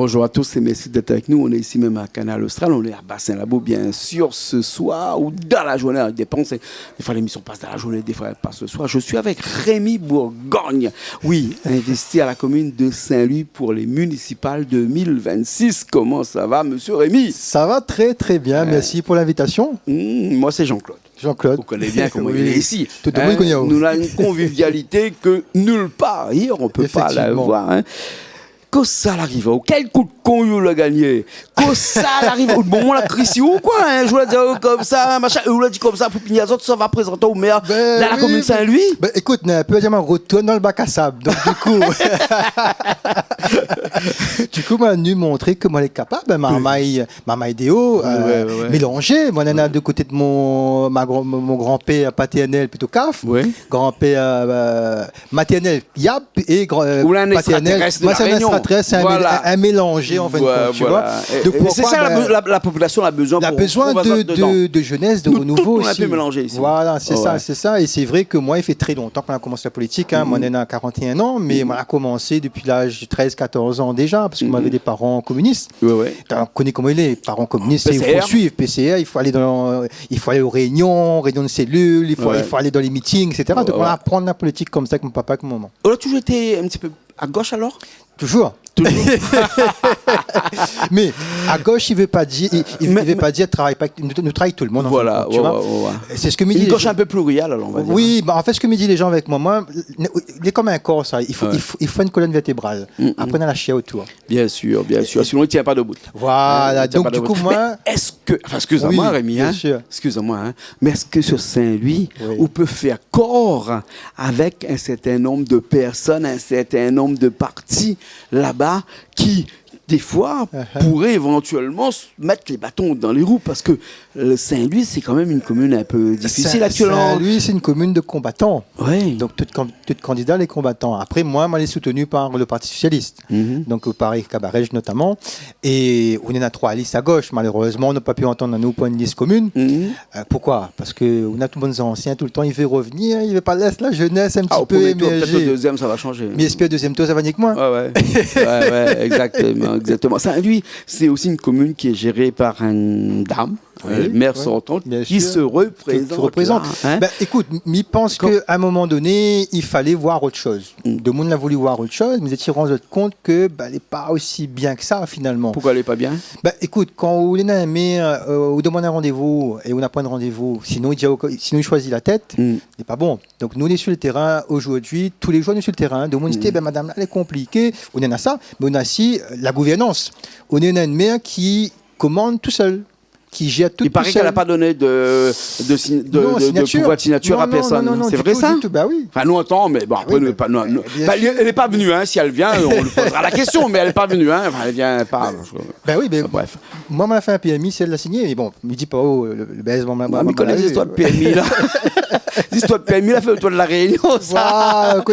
Bonjour à tous et merci d'être avec nous. On est ici même à Canal Austral, on est à Bassin-Labo bien sûr ce soir ou dans la journée. Ça dépend, des fois l'émission passe dans la journée, des fois elle passe le soir. Je suis avec Rémi Bourgogne. Oui, investi à la commune de Saint-Louis pour les municipales 2026. Comment ça va, monsieur Rémi? Ça va très très bien, merci pour l'invitation. Moi c'est Jean-Claude. Jean-Claude. Vous connaissez bien comment il est ici. Tout le monde connaît. Nous avons une convivialité que nulle part ailleurs on ne peut pas l'avoir. Que ça l'arrive, quel coup de con il a gagné, que ça l'arrive, bon, on l'a crié ou quoi, hein? Je vous l'ai dit comme ça, machin, on l'a dit comme ça, pour finir les autres, ça va présenter au maire de la commune de Saint-Louis. Écoute, un peu dire, retourne dans le bac à sable, donc du coup, moi, nous montrer que moi, elle est capable, ma maïdéo, mélanger, moi, on a de côté de mon grand-père paternel, plutôt CAF, grand-père maternel, YAP, et paternel, moi, c'est un mélangé en fin de compte, tu vois. C'est ça la population a besoin. Elle a besoin de jeunesse, de renouveau aussi. On a pu mélanger ici. Voilà, c'est ça. Et c'est vrai que moi, il fait très longtemps qu'on a commencé la politique. Moi, on a 41 ans, mais on a commencé depuis l'âge de 13-14 ans déjà, parce qu'on avait des parents communistes. On connaît comment il est, parents communistes. Il faut suivre PCR, il faut aller aux réunions de cellules, il faut aller dans les meetings, etc. Donc on va apprendre la politique comme ça avec mon papa, avec mon maman. On a toujours été un petit peu à gauche alors? Toujours. Mais à gauche, il ne veut pas dire, nous travaille tout le monde. Voilà, tu vois. C'est ce que me dit. Une gauche un peu plurielle, alors on va dire. Oui, en fait, ce que me disent les gens avec moi, il est comme un corps, ça. Il faut une colonne vertébrale. Après, on a la chair autour. Bien sûr. Sinon, il ne tient pas debout. Voilà, donc du coup, moi. Mais est-ce que, excuse-moi, Rémi, excuse-moi, mais est-ce que sur Saint-Louis, on peut faire corps avec un certain nombre de personnes, un certain nombre de partis là-bas qui, des fois, pourraient éventuellement mettre les bâtons dans les roues parce que Saint-Louis, c'est quand même une commune un peu difficile actuellement. Saint-Louis, c'est une commune de combattants. Oui. Donc, tout candidat, les combattants. Après, moi, je l'ai soutenu par le Parti Socialiste. Donc, Paris Cabarège notamment. Et on en a 3 listes à gauche. Malheureusement, on n'a pas pu entendre nous pour une liste commune. Pourquoi? Parce qu'on a tout le monde anciens tout le temps. Il veut revenir. Il ne veut pas laisser la jeunesse un petit peu émerger. Peut-être le deuxième, ça va changer. Mais est-ce que le deuxième tour, ça va niquer moins? Ouais, exactement. Saint-Louis, c'est aussi une commune qui est gérée par une dame. Maire sortante qui se représente. Écoute, je pense qu'à un moment donné, il fallait voir autre chose. Le monde a voulu voir autre chose, mais ils se rendent compte que elle n'est pas aussi bien que ça finalement. Pourquoi elle n'est pas bien? Écoute, quand on a un maire, on demande un rendez-vous et on n'a pas de rendez-vous, sinon il choisit la tête, c'est pas bon. Donc nous on est sur le terrain aujourd'hui, tous les jours on est sur le terrain. Le monde dit, madame, là, elle est compliquée. On en a ça, mais on a aussi la gouvernance. On est un maire qui commande tout seul. Qui gère tout. Il paraît qu'elle n'a pas donné de pouvoir de signature à personne. C'est vrai ça? Oui. Enfin, nous entend, mais bon, après, elle n'est pas venue. Si elle vient, on lui posera la question, mais elle n'est pas venue. Enfin, elle vient pas. Bref. Moi, on m'a fait un PMI, c'est elle l'a signé. Mais bon, il me dit pas, le baise, mais connais les histoires de PMI, là. L'histoire de PMI, là, fait autour de la Réunion, ça.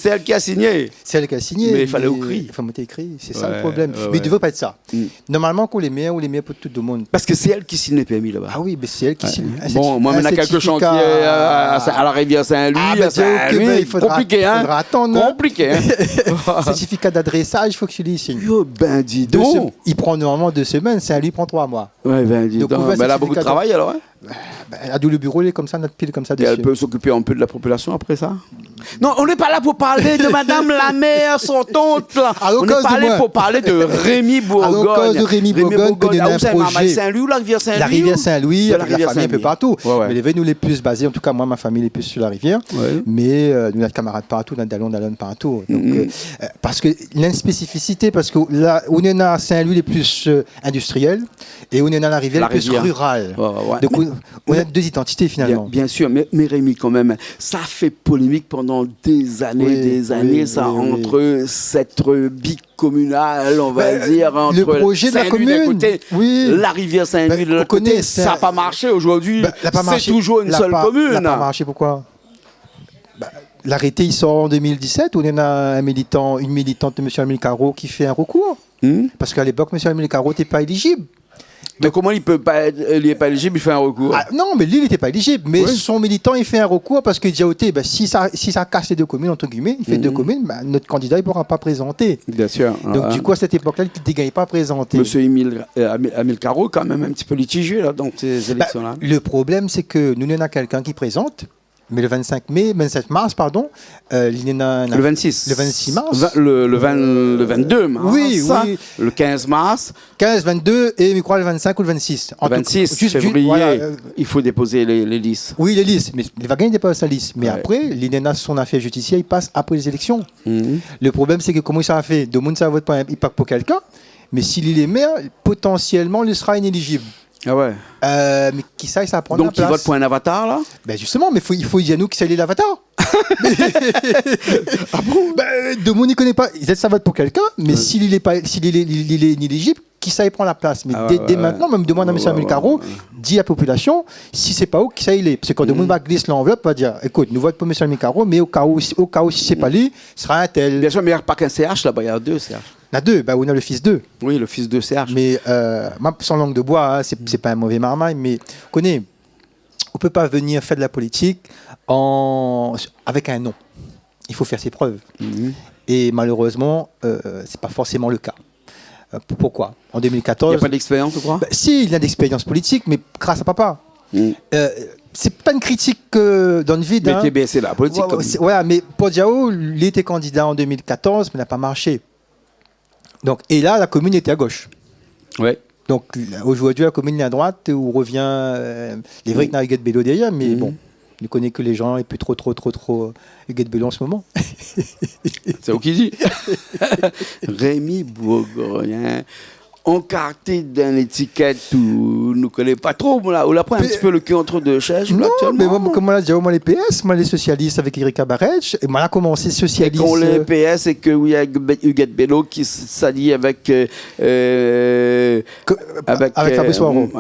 C'est elle qui a signé. C'est elle qui a signé. Mais il fallait écrire. Il faut monter écrit. C'est ça le problème. Mais il ne devait pas être ça. Normalement, qu'on les met pour tout le monde. Parce que c'est elle qui signe les PMI là-bas. Ah oui, mais c'est elle qui signe. Bon, moi, on a quelques chantiers à la rivière Saint-Louis. Il faudra attendre. Compliqué, hein. Certificat d'adressage, il faut que tu les signes. Dis donc. Il prend normalement 2 semaines, Saint-Louis prend 3 mois. Dis donc. Elle a beaucoup de travail alors, hein? Elle a le bureau, comme ça, notre pile comme ça. Et elle peut s'occuper un peu de la population après ça? Non, on n'est pas là pour parler de madame la maire, son tante, là. On est pas là pour parler de Rémi Bourgogne. À cause de Rémi Bourgogne, qu'on a un projet. Saint-Louis ou la rivière Saint-Louis? La rivière Saint-Louis, la famille un peu partout. Mais les nous les plus basés, en tout cas, moi, ma famille est plus sur la rivière. Mais nous, notre camarade partout, notre dallon partout. Donc, parce que l'inspécificité, parce que là, on est à Saint-Louis les plus industriels et on est dans la rivière les plus rurale. Donc, on a 2 identités finalement. Bien sûr, mais Rémi, quand même, ça fait polémique pendant des années, entre cette bicommunale, on va dire, entre le projet de la commune, côté, la rivière Saint-Louis de l'autre côté, ça n'a pas marché aujourd'hui. C'est toujours une seule commune. Ça n'a pas marché, pourquoi? L'arrêté, il sort en 2017, où on a une militante de M. Amilcaro qui fait un recours. Parce qu'à l'époque, M. Amilcaro n'était pas éligible. Mais comment il n'est pas éligible, il fait un recours? Non, mais lui, il n'était pas éligible. Mais son militant, il fait un recours parce qu'il dit, si ça casse les deux communes, entre guillemets, il fait deux communes, notre candidat, il ne pourra pas présenter. Bien sûr. Donc, du coup, à cette époque-là, il ne gagne pas à présenter. Monsieur Amil Caro, quand même un petit peu litigieux là, dans ces élections-là. Le problème, c'est que nous, on a quelqu'un qui présente. Mais le 27 mars, il y en a le 26. Le 26 mars. Le 22 mars. Oui. Le 15 mars. 15, 22 et je crois le 25 ou le 26. Le 26 février, il faut déposer les listes. Oui, les listes. Mais il va gagner déposer sa liste. Mais après, l'INENA, son affaire judiciaire, il passe après les élections. Le problème, c'est que comment ça a fait? De monde, ça vote pas, il passe pour quelqu'un. Mais s'il est maire, potentiellement, il sera inéligible. Ah ouais. Mais qui ça prend la place. Donc il vote pour un avatar là? Ben justement, mais il faut dire à nous qui c'est l'avatar. Ah bon? De monde il connaît pas. Ça vote pour quelqu'un, mais s'il est inéligible, qui ça prend la place. Mais dès maintenant, même demande à M. Amil Caro, dit à la population, si c'est pas où qui ça il est. Parce que quand le monde va glisser l'enveloppe, va dire, écoute, nous votons pour M. Amil Caro, mais au cas où si c'est pas lui, ce sera un tel. Bien sûr, mais il n'y a pas qu'un CH là-bas, il y a deux CH. Il y en a deux, on a le fils d'eux. Oui, le fils de Serge. Mais sans langue de bois, c'est pas un mauvais marmaille, mais on ne peut pas venir faire de la politique avec un nom. Il faut faire ses preuves. Et malheureusement, c'est pas forcément le cas. Pourquoi? En 2014... Il n'y a pas d'expérience, tu crois? Si, il y a d'expérience politique, mais grâce à papa. C'est pas une critique dans le vide. Mais c'est la politique. Mais Podiao, il était candidat en 2014, mais n'a pas marché. Donc, et là, la commune était à gauche. Ouais. Donc, aujourd'hui, la commune est à droite, où revient les vrais Huguette Bello derrière, mais bon, je ne connais que les gens, et puis trop Huguette Bello en ce moment. C'est où qui dit? Rémi Bourgogne, encarté d'une étiquette où nous ne connaissons pas trop, on a pris un petit peu le cul entre deux chaises. Non, mais moi, comme on l'a dit, moi les PS, moi les socialistes avec Eric Cabarech, et moi là commencé socialiste. Et quand les PS, et que il y a Huguette Bello qui s'allie avec Fabrice Waro.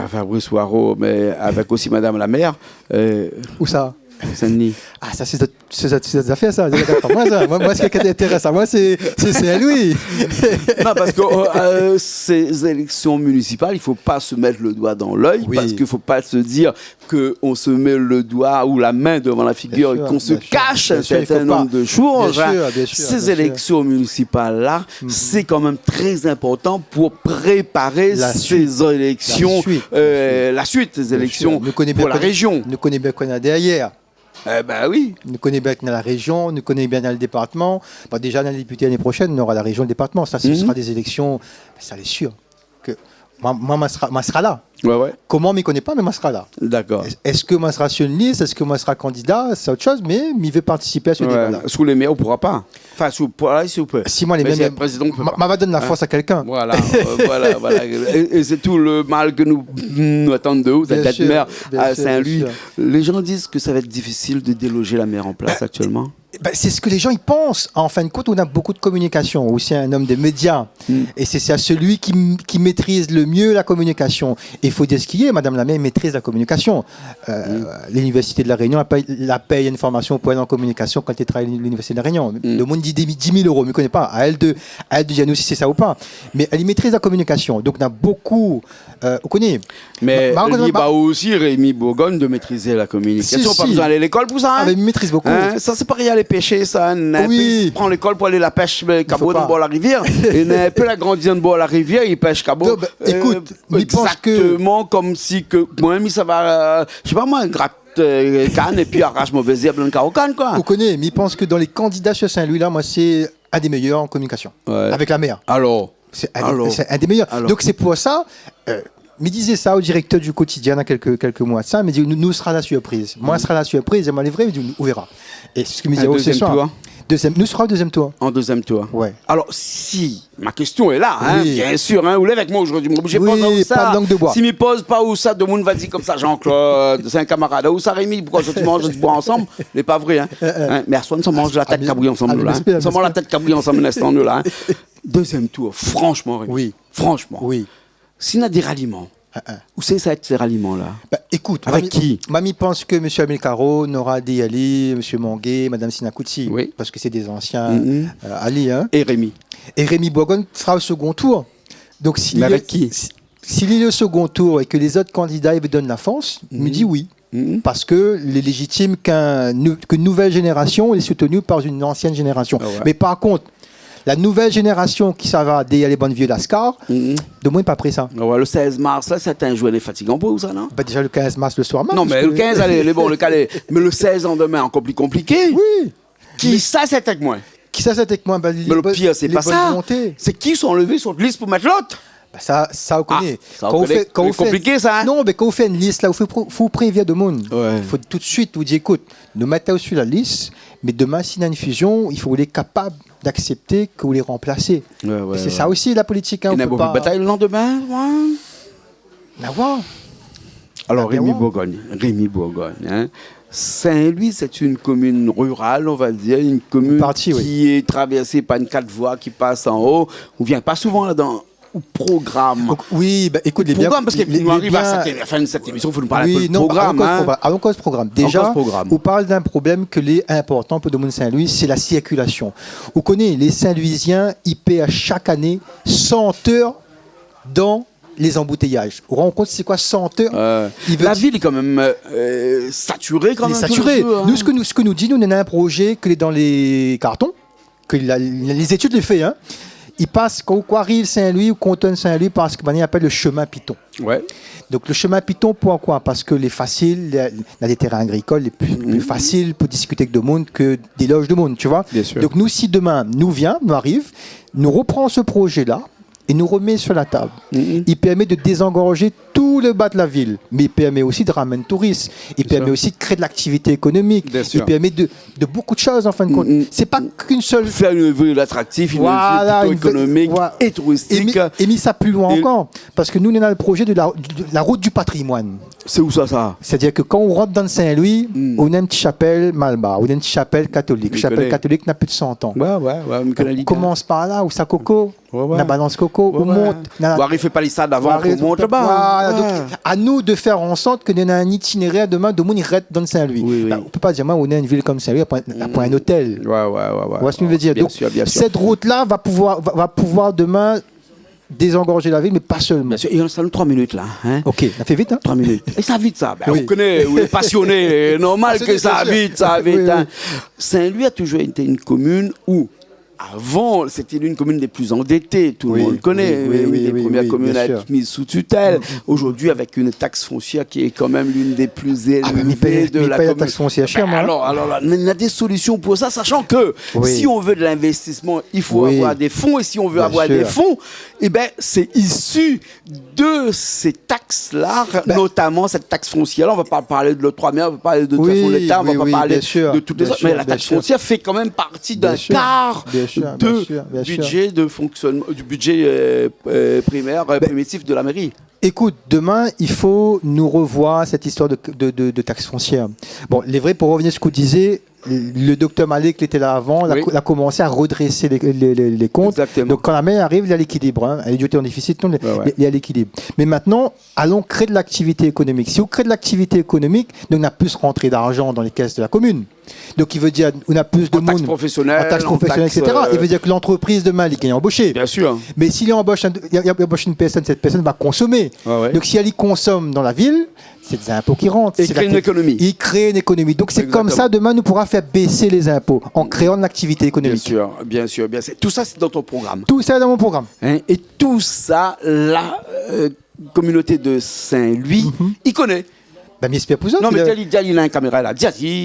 Fabrice Waro, mais avec aussi Madame la maire. Où ça? Saint-Denis. Ah, ça, c'est des affaires, ça. Moi, ce qui m'intéresse à moi, c'est à lui. Non, parce que ces élections municipales, il ne faut pas se mettre le doigt dans l'œil, parce qu'il ne faut pas se dire qu'on se met le doigt ou la main devant la figure et qu'on se cache un certain nombre de choses. Ces élections municipales-là, c'est quand même très important pour préparer ces élections, la suite des élections pour la région. Nous connaissons bien qu'on a derrière. Oui. Nous connaissons bien dans la région, nous connaissons bien dans le département. Déjà, dans les députés l'année prochaine, on aura la région et le département. Ça, ce sera des élections, ça l'est sûr. Que moi, sera là. Ouais. Comment, je ne connais pas, mais moi, sera là. D'accord. Est-ce que moi, sera sur une liste? Est-ce que moi, sera candidat? C'est autre chose, mais il veut participer à ce débat-là. Sous les maires, on ne pourra pas. Enfin, si on peut. Si moi, les maires, va donner la force à quelqu'un. Voilà. Et c'est tout le mal que nous attendons de vous, d'être maire à Saint-Louis. Les gens disent que ça va être difficile de déloger la maire en place actuellement. C'est ce que les gens ils pensent. En fin de compte, on a beaucoup de communication. Aussi un homme des médias. Et c'est à celui qui maîtrise le mieux la communication. Et il faut dire ce qu'il y est. Madame la maire maîtrise la communication. L'Université de La Réunion la paye une formation pour aller en communication quand elle travaille à l'Université de La Réunion. Le monde dit 10 000 euros, mais ne connaît pas. À elle de dire nous si c'est ça ou pas. Mais elle maîtrise la communication. Donc on a beaucoup... on connaît. Mais il va aussi, Rémi Bourgogne, de maîtriser la communication. Pas besoin d'aller à l'école pour ça. Mais il maîtrise beaucoup. Ça, c'est pas rien aller pêcher, ça. Il prend l'école pour aller la pêche cabot dans la rivière. Et il peut la grandir dans la rivière, il pêche cabot. Écoute, exactement comme si que moi-même, ça va, je sais pas moi, gratte canne et puis arrache mauvais herbe dans le carocane, quoi. On connaît, mais il pense que dans les candidats sur Saint-Louis, là, moi, c'est un des meilleurs en communication. Avec la maire. Alors c'est un des meilleurs. Donc c'est pour ça... me disait ça au directeur du quotidien il y a quelques mois. Ça, me dit nous sera la surprise. Moi, sera la surprise. Et moi, les vrais, il me dit on verra. Et c'est ce qu'il me disait ce soir. Nous serons au deuxième tour. En deuxième tour. Ouais. Alors, si ma question est là, bien sûr, vous l'avez avec moi aujourd'hui. Je ne pose pas de langue de bois. Si je ne pose pas où ça, de monde va dire comme ça, Jean-Claude, c'est un camarade. Où ça, Rémi, pourquoi je te mange du bois ensemble? C'est pas vrai. Mais à soi, nous mange la tête cabouille ensemble. Nous mange la tête cabouille ensemble, l'instant là. Deuxième tour, franchement, Rémi. Oui. Franchement. Oui. S'il y a des ralliements, où c'est ça, ces ralliements-là? Écoute, avec qui? Mamie pense que M. Amil Caro n'aura dit Ali, M. Manguet, Mme Sinakouti, parce que c'est des anciens Ali. Et Rémi. Et Rémi Bourgogne sera au second tour. Donc, mais avec qui? s'il est le second tour et que les autres candidats ils me donnent la force, il me dit oui. Parce que il est légitime qu'une nouvelle génération est soutenue par une ancienne génération. Ah ouais. Mais par contre, la nouvelle génération qui ça va derrière les bonnes vieux Lascar, de moins pas pris ça. Ah ouais, le 16 mars, là, c'est un journée fatigant pour vous, ça, non? Bah déjà le 15 mars le soir même. Non, mais le 15, allez, bon, mais le 16 en demain, encore plus compliqué. Oui. Qui ça, c'est avec moi? Qui ça, c'est avec moi? Bah, mais le pire, c'est pas ça. C'est qui sont levés sur une liste pour mettre l'autre? Bah ça on connaît. C'est compliqué, ça. Hein? Non, mais quand vous faites une liste, là, il faut prévenir de monde. Il faut tout de suite vous dire, écoute, nous mettons sur la liste, mais demain, s'il y a une fusion, il faut être capable d'accepter que vous les remplacez. C'est ça aussi, la politique. Hein, il y a beaucoup de bataille le lendemain. Alors, Rémi Bourgogne. Hein? Saint-Louis, c'est une commune rurale, on va dire, une commune qui est traversée par une 4 voies qui passe en haut. On ne vient pas souvent là-dedans. Au programme. Donc, oui, bah, écoute, les programmes, parce qu'on arrive à la fin de cette émission, il faut nous parler un peu de programme. Allons cause programme. Déjà, on parle d'un problème que les important pour le monde Saint-Louis, c'est la circulation. Vous connaissez, les Saint-Louisiens, ils paient à chaque année 100 heures dans les embouteillages. Vous vous rendez compte, c'est quoi 100 heures La ville est quand même saturée quand même. Saturée. Nous, ce que nous dit, nous, on a un projet que est dans les cartons, que les études les fait, hein. Il passe, quand on arrive Saint-Louis ou Canton Saint-Louis, parce qu'il appelle le chemin Piton. Ouais. Donc le chemin Piton, pourquoi? Parce que les faciles, il y a des terrains agricoles, les plus faciles pour discuter avec le monde que des loges de monde, tu vois. Bien sûr. Donc nous, si demain nous arrive, nous reprend ce projet-là et nous remet sur la table. Il permet de désengorger tout le bas de la ville, mais il permet aussi de ramener touristes, il permet aussi de créer de l'activité économique, il permet de beaucoup de choses en fin de compte. C'est pas qu'une seule... Faire une ville attractive, une ville plutôt économique et touristique. Et mis ça plus loin encore, parce que nous, on a le projet de la route du patrimoine. C'est où ça? C'est-à-dire que quand on rentre dans Saint-Louis, on a une petite chapelle Malba, on a une petite chapelle catholique. La chapelle catholique n'a plus de 100 ans. On commence par là, où ça coco, la balance coco, on monte. On fait pas les salles d'avant, on monte là-bas. Donc, à nous de faire en sorte que nous ayons un itinéraire demain de monde reste dans Saint-Louis. On ne peut pas dire, on est une ville comme Saint-Louis, pour un hôtel. Vous voyez ce que je veux dire? Donc, cette route-là va pouvoir demain désengorger la ville, mais pas seulement. Bien sûr, il reste 3 minutes là. Hein? Ok, ça fait vite. Hein? 3 minutes. Et ça vite ça. On connaît, on est passionné. Normal que ça vite. Hein? Saint-Louis a toujours été une commune où, avant, c'était l'une des communes les plus endettées, tout le monde le connaît, une des premières communes à être mise sous tutelle. Aujourd'hui, avec une taxe foncière qui est quand même l'une des plus élevées de la commune. Taxe foncière chère, alors, il y a des solutions pour ça, sachant que si on veut de l'investissement, il faut avoir des fonds, et si on veut avoir des fonds, c'est issu de ces taxes-là, notamment cette taxe foncière-là. On ne va pas parler de l'E3, mais on va parler de l'État, on ne va pas parler de toutes les autres. Mais la taxe foncière fait quand même partie d'un quart budget de fonctionnement, du budget primaire, primitif de la mairie. Écoute, demain, il faut nous revoir cette histoire de taxe foncière. Bon, les vrais, pour revenir à ce que vous disiez, le docteur Malek, qui était là avant, il a commencé à redresser les comptes. Exactement. Donc, quand la maire arrive, il y a l'équilibre. Hein. Elle est dotée en déficit, non, il y a l'équilibre. Mais maintenant, allons créer de l'activité économique. Si on crée de l'activité économique, donc on a plus rentré d'argent dans les caisses de la commune. Donc, il veut dire on a plus de monde. Taxe professionnelle, etc. Il veut dire que l'entreprise demain, elle est embauchée. Bien sûr. Mais s'il embauche une personne, cette personne va consommer. Donc, si elle y consomme dans la ville, c'est des impôts qui rentrent. Il crée une économie. Il crée une économie. Donc, c'est comme ça, demain, nous pourra faire baisser les impôts en créant de l'activité économique. Bien sûr. Tout ça, c'est dans ton programme. Tout ça est dans mon programme. Et tout ça, la communauté de Saint-Louis, il connaît. Ben, mais non, mais il a une caméra là.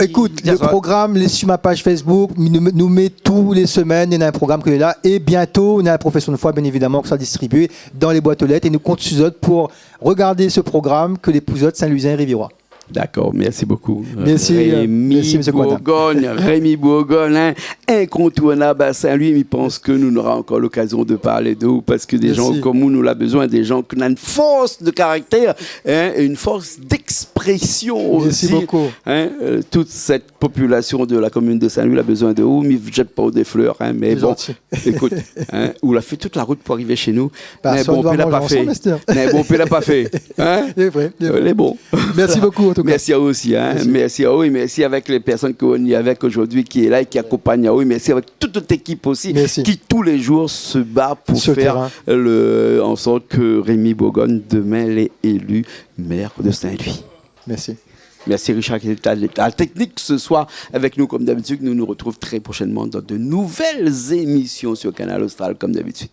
Écoute, le programme, sur ma page Facebook, nous met tous les semaines, il y a un programme qui est là. Et bientôt, on a un profession de foi, bien évidemment, qui sera distribué dans les boîtes aux lettres. Et nous comptons sur eux pour regarder ce programme que les Pouzots Saint-Louisien et Rivirois. D'accord, merci beaucoup. Merci, Rémi Bourgogne, incontournable à Saint-Louis. Je pense que nous n'aurons encore l'occasion de parler d'eux parce que des gens comme nous avons besoin, des gens qui ont une force de caractère et une force d'expression aussi. Merci beaucoup. Toute cette population de la commune de Saint-Louis a besoin de vous. Je ne jette pas des fleurs, mais bon, écoute, on a fait toute la route pour arriver chez nous. Mais bon, on l'a pas fait. Mais bon, on l'a pas fait. C'est vrai. Les bons. Merci beaucoup. en tout cas. Merci à vous aussi. Merci à vous et merci avec les personnes qu'on y avec aujourd'hui qui est là et qui accompagnent à vous. Merci avec toute notre équipe aussi qui tous les jours se bat pour faire en sorte que Rémi Bourgogne demain l'est élu maire de Saint-Louis. Merci. Merci Richard qui est à la technique ce soir avec nous comme d'habitude. Nous nous retrouvons très prochainement dans de nouvelles émissions sur Canal Austral comme d'habitude.